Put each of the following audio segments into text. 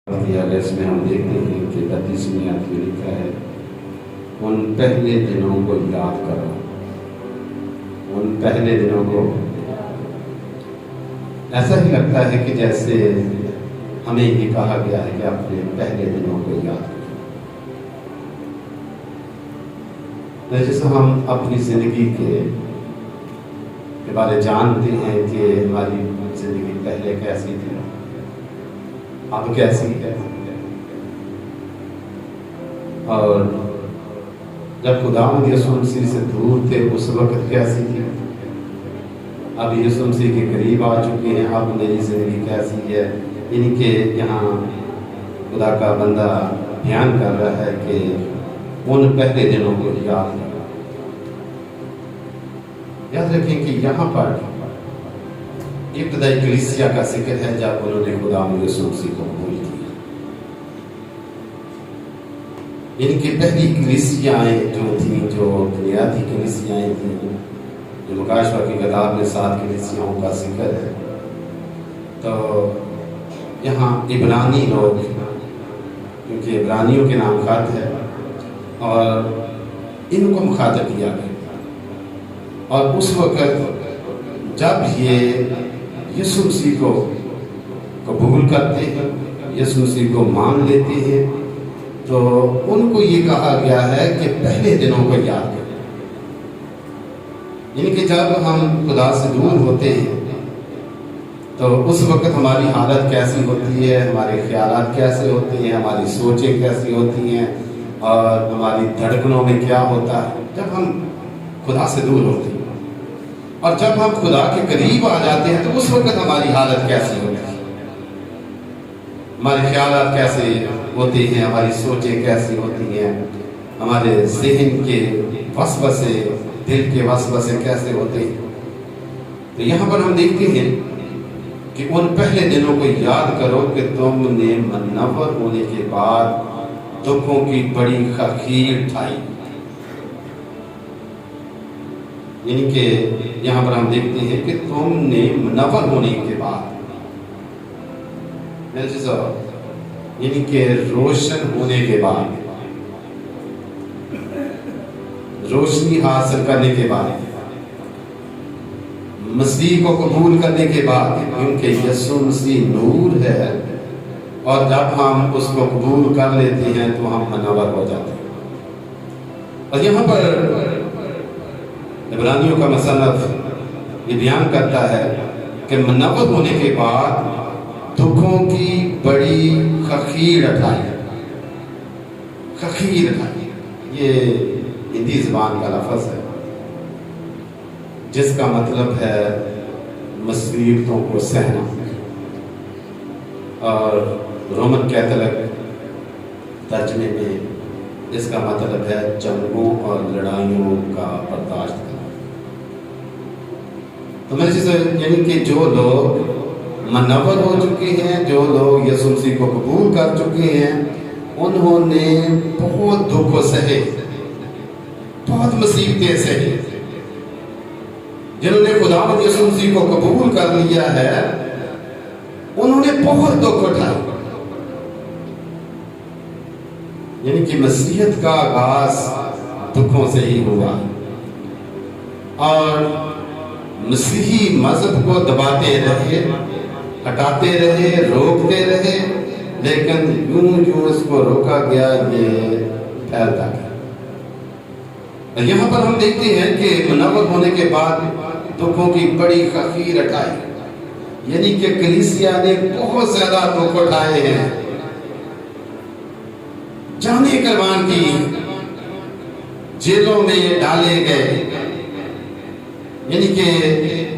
اس میں ہم دیکھتے ہیں کہ 32ویں آیت میں لکھا ہے ان پہلے دنوں کو یاد کرو، ان پہلے دنوں کو۔ ایسا ہی لگتا ہے کہ جیسے ہمیں یہ کہا گیا ہے کہ اپنے پہلے دنوں کو یاد کرو۔ جیسے ہم اپنی زندگی کے بارے جانتے ہیں کہ ہماری زندگی پہلے کیسی تھی، اب کیسی ہے، اور جب خداوند یسوع مسیح سے دور تھے اس وقت کیسی تھی، اب یسوع مسیح کے قریب آ چکے ہیں، اب نئی زندگی کیسی ہے۔ یعنی کہ یہاں خدا کا بندہ بیان کر رہا ہے کہ ان پہلے دنوں کو یاد کرو۔ یاد رکھیں کہ یہاں پر ابتدائی کلیسیا کا ذکر ہے جب انہوں نے خداوند یسوع مسیح کو قبول کیا۔ یعنی کہ پہلی کلیسیائیں جو تھیں، جو بنیادی کلیسیائیں تھیں، جو مکاشفہ کی کتاب میں 7 کلیسیاؤں کا ذکر ہے، تو یہاں عبرانی لوگ، کیونکہ عبرانیوں کے نام خط ہے، اور ان کو مخاطب کیا گیا، اور اس وقت جب یہ یسوع مسیح کو قبول کرتے ہیں، یسوع مسیح کو مان لیتے ہیں، تو ان کو یہ کہا گیا ہے کہ پہلے دنوں کو یاد کریں۔ یعنی کہ جب ہم خدا سے دور ہوتے ہیں تو اس وقت ہماری حالت کیسی ہوتی ہے، ہمارے خیالات کیسے ہوتے ہیں، ہماری سوچیں کیسی ہوتی ہیں، اور ہماری دھڑکنوں میں کیا ہوتا ہے جب ہم خدا سے دور ہوتے ہیں، اور جب ہم خدا کے قریب آ جاتے ہیں تو اس وقت ہماری حالت کیسی ہوتی ہے، ہمارے خیالات کیسے ہوتے ہیں، ہماری سوچیں کیسی ہوتی ہیں، ہمارے ذہن کے وسوسے، دل کے وسوسے کیسے ہوتے ہیں۔ تو یہاں پر ہم دیکھتے ہیں کہ ان پہلے دنوں کو یاد کرو کہ تم نے منور ہونے کے بعد دکھوں کی بڑی خخیر اٹھائی۔ یعنی کہ یہاں پر ہم دیکھتے ہیں کہ تم نے منور ہونے کے بعد، یعنی کہ روشن ہونے کے بعد، روشنی حاصل کرنے کے بعد، مسیح کو قبول کرنے کے بعد، کیونکہ یسوع مسیح نور ہے، اور جب ہم اس کو قبول کر لیتے ہیں تو ہم منور ہو جاتے ہیں۔ اور یہاں پر عبرانیوں کا مصنف یہ بیان کرتا ہے کہ منور ہونے کے بعد دکھوں کی بڑی خخیر اٹھائی۔ خخیر اٹھائی، یہ ہندی زبان کا لفظ ہے جس کا مطلب ہے مصیبتوں کو سہنا، اور رومن کیتھولک ترجمے میں اس کا مطلب ہے جنگوں اور لڑائیوں کا برداشت کرنا۔ تو میں یعنی کہ جو لوگ منور ہو چکے ہیں، جو لوگ یسوع مسیح کو قبول کر چکے ہیں، انہوں نے بہت دکھ سہے، بہت مصیبتیں سہی۔ جنہوں نے خداوند یسوع مسیح کو قبول کر لیا ہے انہوں نے بہت دکھ اٹھائے۔ یعنی کہ مسیحیت کا آغاز دکھوں سے ہی ہوا، اور مسیحی مذہب کو دباتے رہے، ہٹاتے رہے، روکتے رہے، لیکن یوں اس کو روکا گیا، یہ پھیلتا گیا۔ یہاں پر ہم دیکھتے ہیں کہ منور ہونے کے بعد دکھوں کی بڑی خخیر اٹھائی، یعنی کہ کلیسیا نے بہت زیادہ دکھ اٹھائے ہیں، جانیں قربان کی، جیلوں میں ڈالے گئے، یعنی کہ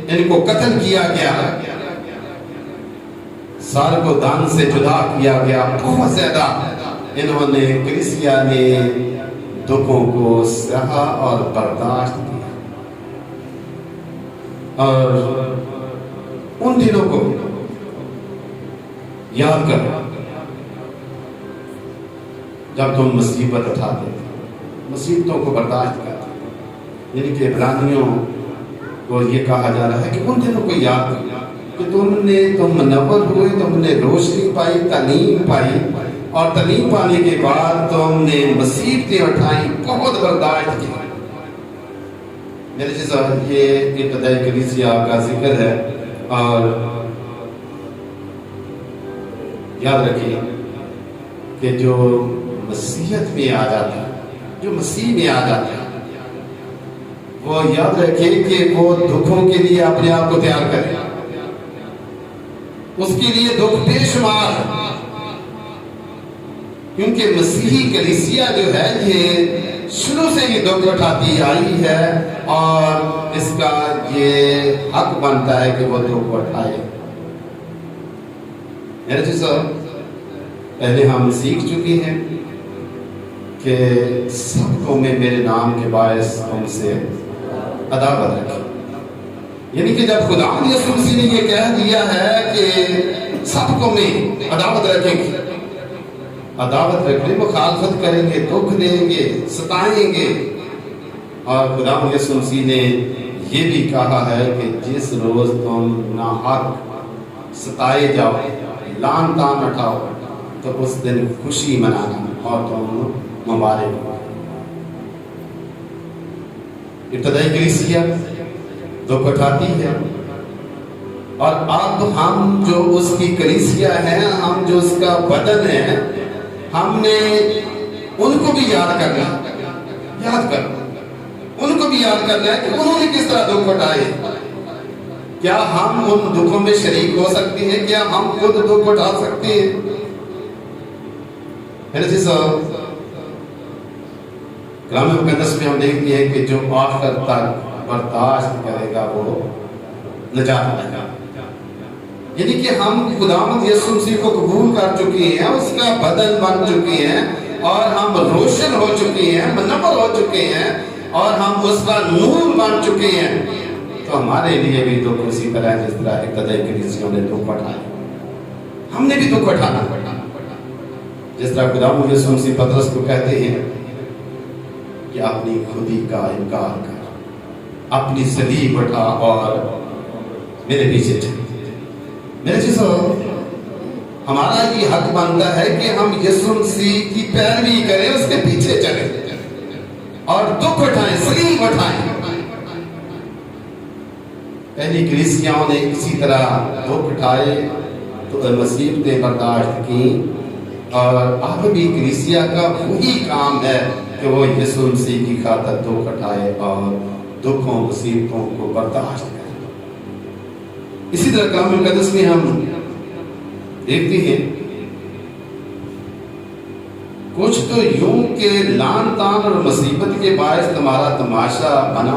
ان کو قتل کیا گیا، سار کو دان سے جدا کیا گیا، بہت زیادہ انہوں نے، کلیسیا نے دکھوں کو سہا اور برداشت کیا۔ اور ان دنوں کو یاد کرو جب تم مصیبت اٹھاتے تھے، مصیبتوں کو برداشت کرتے، یعنی کہ عبرانیوں کو یہ کہا جا رہا ہے کہ ان دنوں کو یاد کرو۔ کہ تم منور ہوئے، تم نے روشنی پائی، تعلیم پائی، اور تعلیم پانے کے بعد تم نے مصیبتیں اٹھائیں، بہت برداشت کی۔ میرے جیسا یہ ابتدائی کلیسیا کا ذکر ہے، اور یاد رکھیں کہ جو مسیحیت میں آ جاتا ہے، جو مسیح میں آ جاتا ہے، وہ یاد رکھے کہ وہ دکھوں کے لیے اپنے آپ کو تیار کرے، اس کے لیے دکھ بے شمار، کیونکہ مسیحی کلیسیا جو ہے یہ شروع سے ہی دکھ اٹھاتی آئی ہے، اور اس کا یہ حق بنتا ہے کہ وہ دکھ اٹھائے۔ میرے جیسا پہلے ہم سیکھ چکے ہیں کہ سب قومیں میرے نام کے باعث ہم سے عداوت رکھیں، یعنی کہ جب خدا یسوع مسیح نے یہ کہہ دیا ہے کہ سب قومیں عداوت رکھیں گے، عداوت رکھنے مخالفت کریں گے، دکھ دیں گے، ستائیں گے، اور خدا یسوع مسیح نے یہ بھی کہا ہے کہ جس روز تم ناحق ستائے جاؤ، لان تان اٹھاؤ، تو اس دن خوشی منانا اور تم مبارک ہو۔ ابتدائی کلیسیا دکھ اٹھاتی ہے، اور اب ہم جو اس کی کلیسیا ہیں، ہم جو اس کا بدن ہے، ہم نے ان کو بھی یاد کرنا ان کو بھی یاد کرنا ہے کہ انہوں نے کس طرح دکھ اٹھائے۔ کیا ہم ان دکھوں میں شریک ہو سکتے ہیں؟ کیا ہم خود دکھ اٹھا سکتے ہیں؟ میرے جیسا کلام مقدس میں ہم دیکھتے ہیں کہ جو آخر تک برداشت کرے گا وہ نجات پائے گا، یعنی کہ ہم خداوند یسوع مسیح کو قبول کر چکے ہیں، اس کا بدن بن چکے ہیں، اور ہم روشن ہو چکے ہیں، منور ہو چکے ہیں، اور ہم اس کا نور بن چکے ہیں، تو ہمارے لیے بھی دکھ اسی طرح جس طرح ابتدائی کلیسیوں نے دکھ اٹھایا، ہم نے بھی دکھ اٹھانا۔ جس طرح خداوند یسوع مسیح پطرس کو کہتے ہیں کہ اپنی خودی کا انکار کر، اپنی صلیب اٹھا اور میرے پیچھے چل۔ میرے جیسو ہمارا یہ حق بنتا ہے کہ ہم یسوع مسیح کی پیروی کریں، اس کے پیچھے چلیں اور دکھ اٹھائیں، صلیب اٹھائیں۔ پہلی کلیسیاں نے اسی طرح دکھ اٹھائے، تو مصیبتیں برداشت کی، اور اب بھی کلیسیا کا وہی کام ہے کہ وہ یسوع مسیح کی خاطر دکھ اٹھائے اور دکھوں مصیبتوں کو برداشت کرے۔ اسی طرح کلام مقدس میں ہم دیکھتے ہیں کچھ تو یوں کہ لان تان اور مصیبت کے باعث تمہارا تماشا بنا۔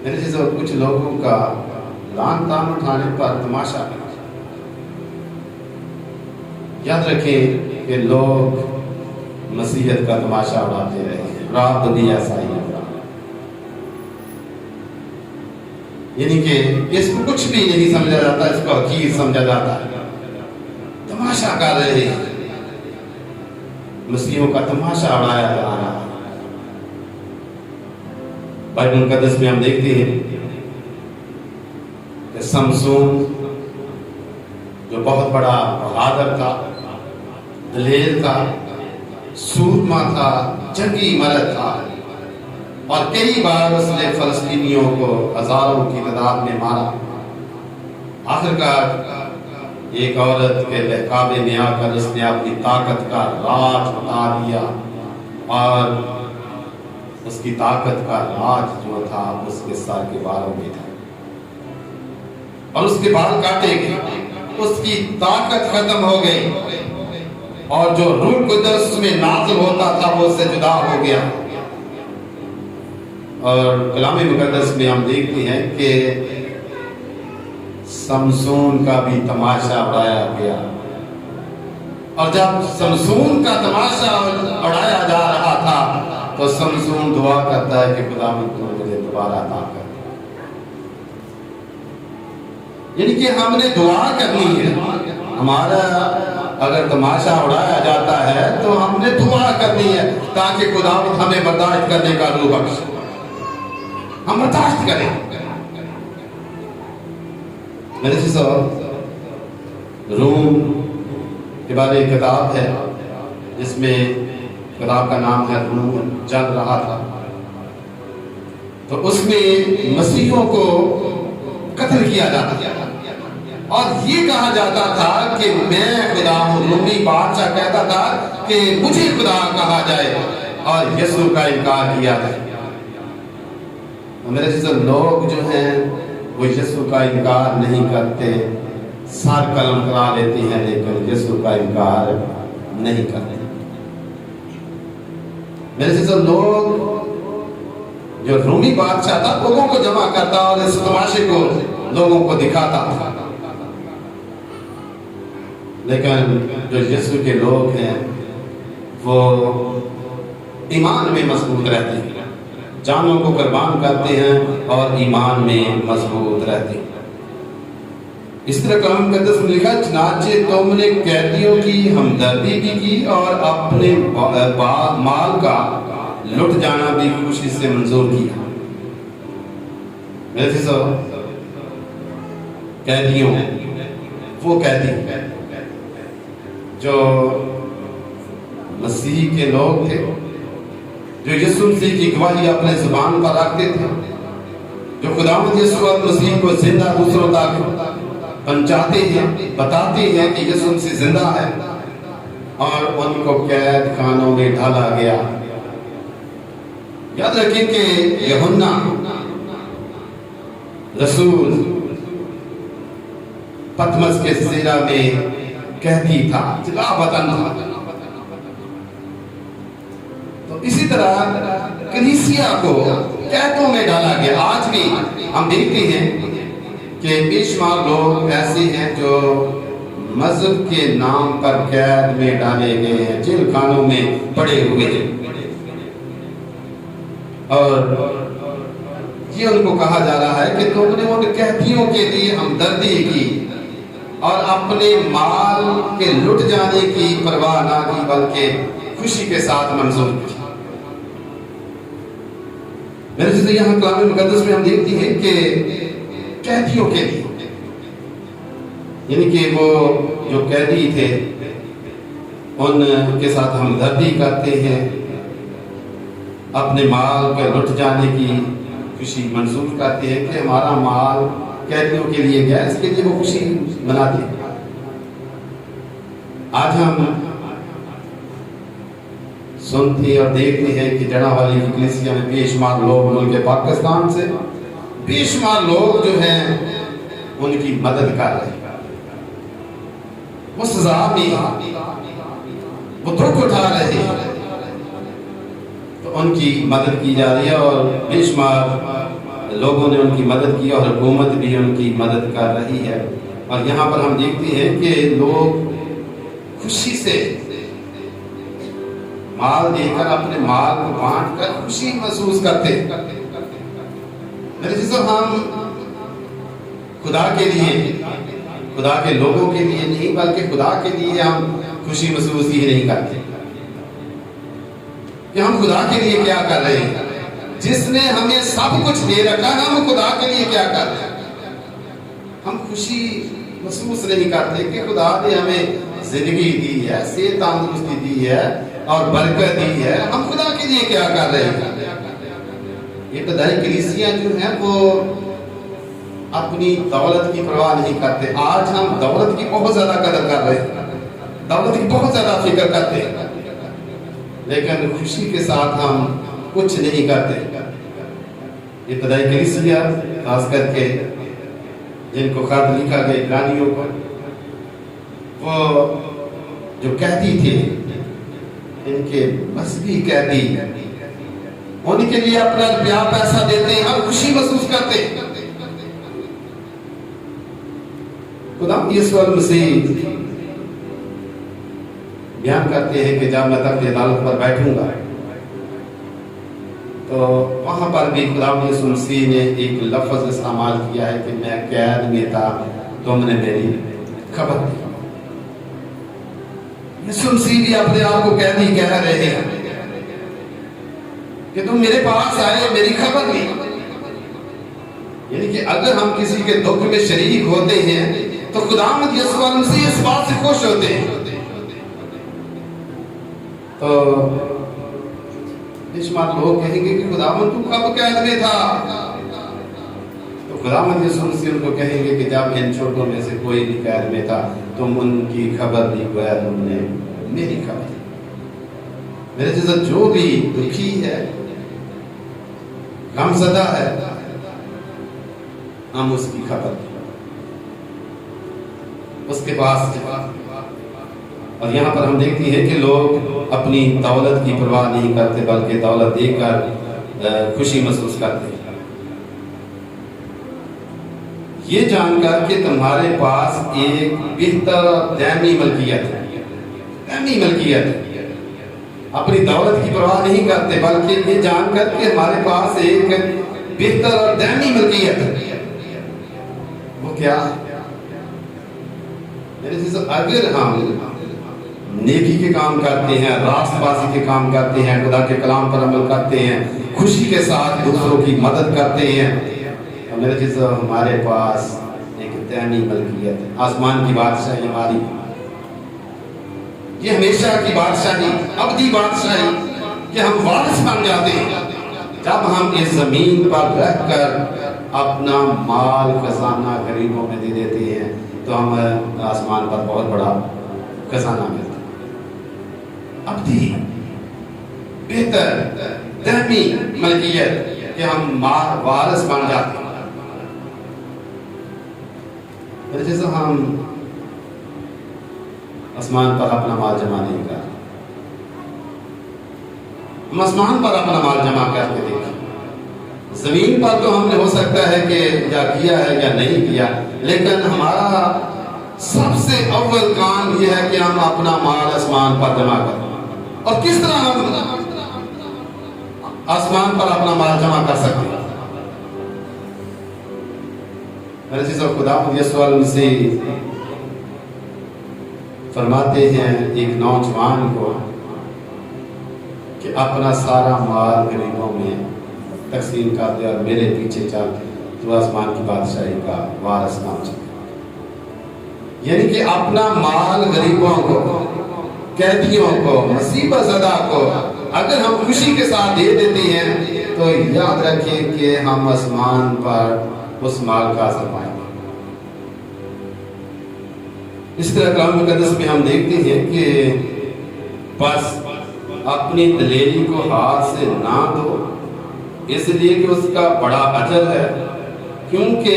میرے جیسے کچھ لوگوں کا لان تان اٹھانے پر تماشا بنا۔ یاد رکھیں کہ لوگ مسیحیت کا تماشا اڑاتے رہے ہیں، رات بھی ایسا ہی ہوگا، یعنی کہ اس کو کچھ بھی نہیں سمجھا جاتا، اس کو حقیر سمجھا جاتا ہے، تماشا کر رہے ہیں، مسیحیوں کا تماشا اڑایا جا رہا ہے۔ بائبل مقدس میں ہم دیکھتے ہیں کہ سمسون جو بہت بڑا بہادر تھا، دلیر تھا، سورما تھا، جنگی مرد تھا، اور کئی بار اس نے فلسطینیوں کو ہزاروں کی تعداد میں مارا۔ آخرکار ایک عورت کے بہکاوے میں آ کر اس نے اپنی طاقت کا راج بتا دیا، اور اس کی طاقت کا راج جو تھا اس کے سر کے بالوں میں تھا، اور اس کے بال کاٹے گئے، اس کی طاقت ختم ہو گئی، اور جو روح القدس میں نازل ہوتا تھا وہ اس سے جدا ہو گیا۔ اور کلام مقدس میں ہم دیکھتے ہیں کہ سمسون کا بھی تماشا اڑایا گیا، اور جب سمسون کا تماشا اڑایا جا رہا تھا تو سمسون دعا کرتا ہے کہ خدا مجھے دوبارہ عطا کر۔ یعنی کہ ہم نے دعا کرنی ہے، ہمارا اگر تماشا اڑایا جاتا ہے تو ہم نے دعا کرنی ہے تاکہ خدا ہمیں برداشت کرنے کا روح بخشے، ہم برداشت کریں۔ میرے چیزوں روم کے بارے ایک کتاب ہے جس میں کتاب کا نام ہے روم چل رہا تھا، تو اس میں مسیحیوں کو قتل کیا جاتا تھا اور یہ کہا جاتا تھا کہ میں خدا ہوں۔ رومی بادشاہ کہتا تھا کہ مجھے خدا کہا جائے اور یسوع کا انکار کیا جائے۔ میرے جیسے لوگ جو ہیں وہ یسوع کا انکار نہیں کرتے، سر قلم کرا لیتے ہیں لیکن یسوع کا انکار نہیں کرتے۔ میرے جیسے لوگ جو رومی بادشاہ تھا لوگوں کو جمع کرتا اور اس تماشے کو لوگوں کو دکھاتا، لیکن جو یسوع کے لوگ ہیں وہ ایمان میں مضبوط رہتے ہیں، جانوں کو قربان کرتے ہیں اور ایمان میں مضبوط رہتے ہیں۔ اس طرح کلام مقدس میں لکھا، چنانچہ تم نے قیدیوں کی ہمدردی بھی کی اور اپنے مال کا لٹ جانا بھی خوشی سے منظور کیا۔ میرے عزیزو، قیدیوں وہ قیدی جو مسیح کے لوگ تھے، جو یسوع مسیح کی گواہی اپنے زبان پر رکھتے تھے، جو خداوند یسوع مسیح کو زندہ دوسروں تک پہنچاتے ہیں، بتاتے ہیں کہ یسوع مسیح زندہ ہے، اور ان کو قید خانوں میں ڈالا گیا۔ یاد رکھیں کہ یوحنا رسول پتمس کے زیرہ میں قیدی تھا، جلا وطن تھا۔ تو اسی طرح کلیسیا کو قیدوں میں ڈالا گیا۔ آج بھی ہم دیکھتے ہیں کہ بے شمار لوگ ایسے ہیں جو مذہب کے نام پر قید میں ڈالے گئے ہیں، جیل خانوں میں پڑے ہوئے ہیں، اور یہ ان کو کہا جا رہا ہے کہ تم نے ان قیدیوں کے لیے ہمدردی کی اور اپنے مال کے لٹ جانے کی پرواہ نہ کی، بلکہ خوشی کے ساتھ منظور کی۔ میرے جیسے یہاں کلام مقدس میں ہم دیکھتے ہیں کہ قیدیوں کے لیے، یعنی کہ وہ جو قیدی تھے ان کے ساتھ ہمدردی کرتے ہیں، اپنے مال کے لٹ جانے کی خوشی منظور کرتے ہیں کہ ہمارا مال قیدیوں کے لیے گیا، اس کے لیے وہ خوشی مناتے ہیں۔ آج ہم سنتے اور دیکھتے ہیں کہ جڑا والی کی کلیسیا میں بے شمار لوگ ملک پاکستان سے بے شمار لوگ جو ہیں ان کی مدد کر رہے ہیں، وہ سزا میں وہ دکھ اٹھا رہے ہیں، تو ان کی مدد کی جا رہی ہے، اور بے شمار لوگوں نے ان کی مدد کی اور حکومت بھی ان کی مدد کر رہی ہے۔ اور یہاں پر ہم دیکھتے ہیں کہ لوگ خوشی سے مال دے کر، اپنے مال کو بانٹ کر خوشی محسوس کرتے ہیں۔ میرے چیزوں، ہم خدا کے لیے، خدا کے لوگوں کے لیے نہیں بلکہ خدا کے لیے ہم خوشی محسوس ہی نہیں کرتے کہ ہم خدا کے لیے کیا کر رہے ہیں۔ جس نے ہمیں سب کچھ دے رکھا، ہم خدا کے لیے کیا کر رہے ہیں؟ ہم خوشی محسوس نہیں کرتے کہ خدا نے ہمیں زندگی دی ہے، صحت تندرستی دی ہے اور برکت دی ہے، ہم خدا کے لیے کیا کر رہے ہیں؟ ابتدائی کلیسیاں جو ہیں وہ اپنی دولت کی پرواہ نہیں کرتے۔ آج ہم دولت کی بہت زیادہ قدر کر رہے ہیں، دولت کی بہت زیادہ فکر کرتے ہیں، لیکن خوشی کے ساتھ ہم کچھ نہیں کرتے۔ ابتدائی کلیسیا خاص کر کے جن کو خط لکھا گیا عبرانیوں پر، وہ جو قیدی تھے، ان کے مذہبی قیدی، ان کے لیے اپنا روپیہ پیسہ دیتے ہیں، ہم خوشی محسوس کرتے ہیں۔ خدا یسوع مسیح بیان کرتے ہیں کہ جب میں تخت عدالت پر بیٹھوں گا تو وہاں پر بھی خدا یسوع مسیح نے ایک لفظ استعمال کیا ہے کہ میں قید میں تھا، تم نے میری خبر دی۔ یسوع مسیح بھی اپنے آپ کو قیدی کہہ رہے ہیں کہ تم میرے پاس آئے، میری خبر لی۔ یعنی کہ اگر ہم کسی کے دکھ میں شریک ہوتے ہیں تو خداوند یسوع مسیح اس بات سے خوش ہوتے ہیں. تو بشمار لوگ کہیں گے کہ خداوند تو کب قید میں تھا؟ تو خداوند یسوع مسیح ان کو کہیں گے کہ جب ان چھوٹوں میں سے کوئی بھی قید میں تھا تم ان کی خبر نہیں گویا تم نے میری خبر. میرے جیسا جو بھی دکھی ہے، غم زدہ ہے، ہم اس کی خبر اس کے پاس. اور یہاں پر ہم دیکھتے ہیں کہ لوگ اپنی دولت کی پرواہ نہیں کرتے بلکہ دولت دیکھ کر خوشی محسوس کرتے ہیں. یہ جان کر کہ تمہارے پاس ایک بہتر دائمی ملکیت ہے. دائمی ملکیت ہے. اپنی دولت کی پرواہ نہیں کرتے بلکہ یہ جان کر کہ ہمارے پاس ایک بہتر اور دائمی ملکیت ہے. وہ کیا ہے؟ اگر ہم نیکی کے کام کرتے ہیں، راست بازی کے کام کرتے ہیں، خدا کے کلام پر عمل کرتے ہیں، خوشی کے ساتھ دوسروں کی مدد کرتے ہیں، تو میرے چیز ہمارے پاس ایک دائمی ملکیت ہے. آسمان کی بادشاہی ہماری، یہ ہمیشہ کی بادشاہی، ابدی بادشاہی کہ ہم وارث بن جاتے ہیں جب ہم اس زمین پر رہ کر اپنا مال خزانہ غریبوں میں دے دیتے ہیں تو ہم آسمان پر بہت بڑا خزانہ ملتا ہے. ابدی بہتر دائمی ملکیت کہ ہم وارث بن جاتے ہیں. جیسے ہم آسمان پر اپنا مال جمع نہیں کر، ہم آسمان پر اپنا مال جمع کر کے دیکھیں. زمین پر تو ہم نے ہو سکتا ہے کہ یا کیا ہے یا نہیں کیا، لیکن ہمارا سب سے اول کام یہ ہے کہ ہم اپنا مال آسمان پر جمع کریں. اور کس طرح ہم آسمان پر اپنا مال جمع کر سکتے ہیں؟ میرے چیز خدا یسوع مسیح فرماتے ہیں ایک نوجوان کو کہ اپنا سارا مال غریبوں میں تقسیم کر دے اور میرے پیچھے چل تو آسمان کی بادشاہی کا وارث بن جائے. یعنی کہ اپنا مال غریبوں کو، قیدیوں کو، مصیبت زدہ کو اگر ہم خوشی کے ساتھ دے دیتے ہیں تو یاد رکھیں کہ ہم آسمان پر اس مال کا اثر پائیں گے. اس طرح کلام مقدس میں ہم دیکھتے ہیں کہ بس اپنی دلیری کو ہاتھ سے نہ دو، اس لیے کہ اس کا بڑا اجر ہے، کیونکہ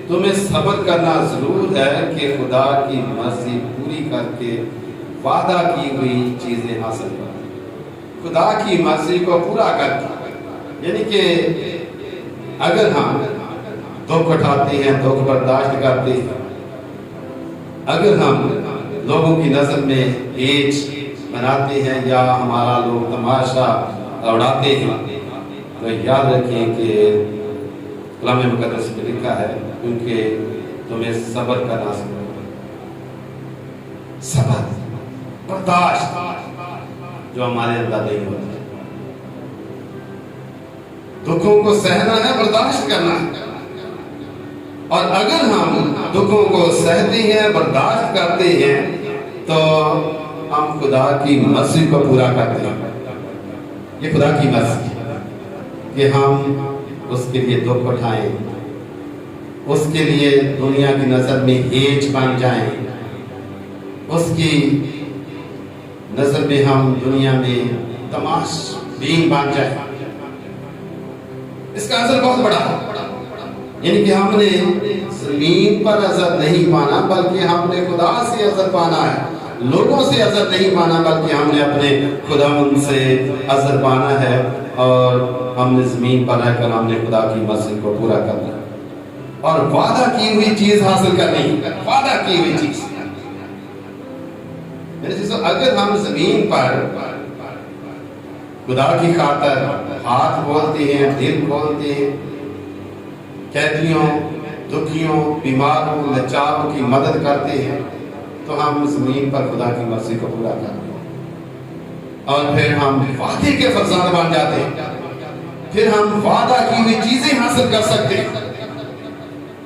تمہیں صبر کرنا ضرور ہے کہ خدا کی مرضی پوری کر کے وعدہ کی ہوئی چیزیں حاصل کریں. خدا کی مرضی کو پورا کر کے، یعنی کہ اگر ہم دکھ اٹھاتے ہیں، دکھ برداشت کرتے ہیں، اگر ہم لوگوں کی نظر میں ایج بناتے ہیں یا ہمارا لوگ تماشا اڑاتے ہیں تو یاد رکھیں کہ کلام مقدس میں لکھا ہے کیونکہ تمہیں صبر کرنا سکھاؤں. صبر، برداشت جو ہمارے اندر نہیں ہوتا. دکھوں کو سہنا ہے، برداشت کرنا ہے. اور اگر ہم دکھوں کو سہتے ہیں، برداشت کرتے ہیں تو ہم خدا کی مرضی کو پورا کرتے ہیں. یہ خدا کی مرضی ہے کہ ہم اس کے لیے دکھ اٹھائیں، اس کے لیے دنیا کی نظر میں ہیج بن جائیں، اس کی نظر میں ہم دنیا میں تماش بین بن جائیں. اس کا اثر بہت بڑا ہے. یعنی کہ ہم نے زمین پر اثر نہیں پانا بلکہ ہم نے خدا سے اثر پانا ہے. لوگوں سے اثر نہیں پانا بلکہ ہم نے اپنے خداوند سے اثر پانا ہے. اور ہم نے زمین پر رہ کر ہم نے خدا کی مرضی کو پورا کرنا ہے اور وعدہ کی ہوئی چیز حاصل کرنی ہے. وعدہ کی ہوئی چیز. اگر ہم زمین پر خدا کی خاطر ہاتھ کھولتے ہیں، دل کھولتے ہیں، قیدیوں، دکھیوں، بیماروں، لاچاروں کی مدد کرتے ہیں تو ہم زمین پر خدا کی مرضی کو پورا کرتے ہیں اور پھر ہم وعدے کے فرزند بن جاتے ہیں. پھر ہم وعدہ کی ہوئی چیزیں حاصل کر سکتے ہیں.